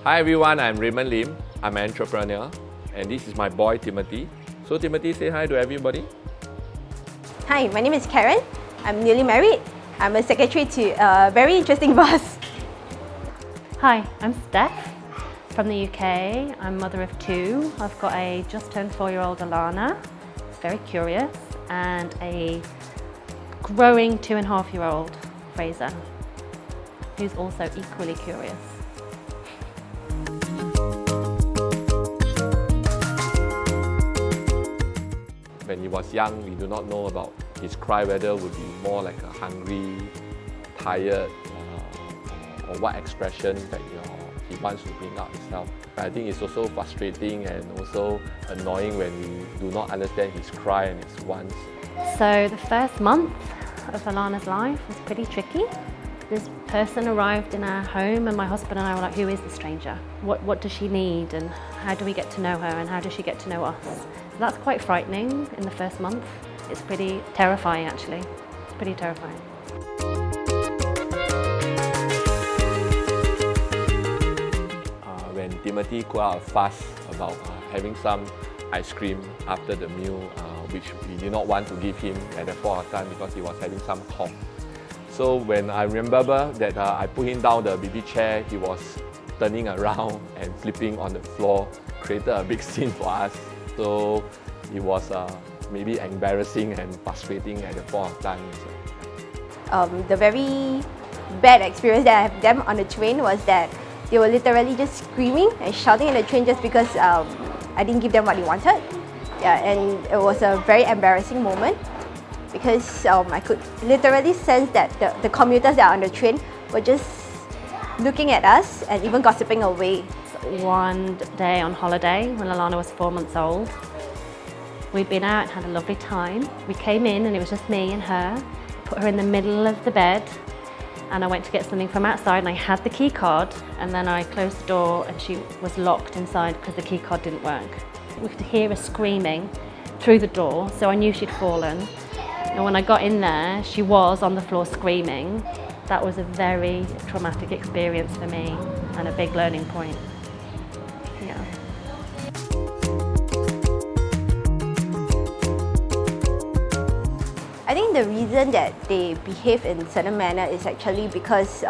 Hi everyone, I'm Raymond Lim. I'm an entrepreneur and this is my boy Timothy. So Timothy, say hi to everybody. Hi, my name is Karen. I'm newly married. I'm a secretary to a very interesting boss. Hi, I'm Steph from the UK. I'm mother of two. I've got a just turned 4-year-old Alana, who's very curious, and a growing 2.5-year-old Fraser, who's also equally curious. When he was young, we do not know about his cry, whether it would be more like a hungry, tired, or what expression that he wants to bring out himself. I think it's also frustrating and also annoying when we do not understand his cry and his wants. So the first month of Alana's life was pretty tricky. This person arrived in our home and my husband and I were like, who is the stranger? What does she need and how do we get to know her and how does she get to know us? So that's quite frightening in the first month. It's pretty terrifying actually. It's pretty terrifying. When Timothy put out a fuss about having some ice cream after the meal, which we did not want to give him at that point of time because he was having some cough. So when I remember that I put him down the baby chair, he was turning around and flipping on the floor, created a big scene for us. So it was maybe embarrassing and frustrating at the point of time. The very bad experience that I had them on the train was that they were literally just screaming and shouting in the train just because I didn't give them what they wanted. Yeah, and it was a very embarrassing moment because I could literally sense that the commuters that are on the train were just looking at us and even gossiping away. One day on holiday when Alana was 4 months old, we'd been out and had a lovely time. We came in and it was just me and her, put her in the middle of the bed and I went to get something from outside and I had the key card and then I closed the door and she was locked inside because the key card didn't work. We could hear her screaming through the door, so I knew she'd fallen. And when I got in there, she was on the floor screaming. That was a very traumatic experience for me and a big learning point. Yeah. I think the reason that they behave in certain manner is actually because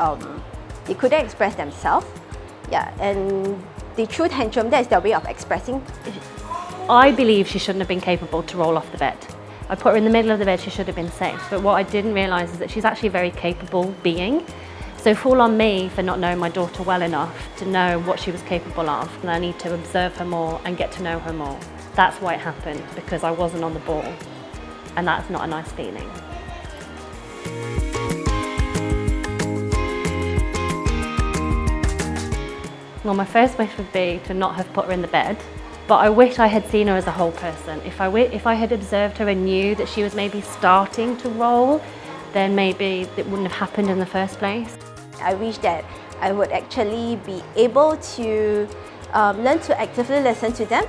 they couldn't express themselves. Yeah, and the true tantrum, that's their way of expressing. I believe she shouldn't have been capable to roll off the bed. I put her in the middle of the bed, she should have been safe. But what I didn't realise is that she's actually a very capable being. So fall on me for not knowing my daughter well enough to know what she was capable of. And I need to observe her more and get to know her more. That's why it happened, because I wasn't on the ball. And that's not a nice feeling. Well, my first wish would be to not have put her in the bed, but I wish I had seen her as a whole person. If I had observed her and knew that she was maybe starting to roll, then maybe it wouldn't have happened in the first place. I wish that I would actually be able to learn to actively listen to them.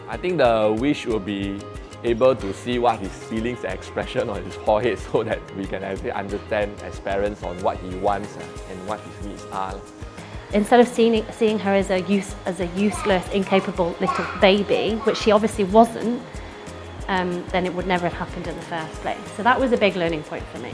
I think the wish will be able to see what his feelings and expression on his forehead so that we can actually understand as parents on what he wants and what his needs are. Instead of seeing her as a useless, incapable little baby, which she obviously wasn't, then it would never have happened in the first place. So that was a big learning point for me.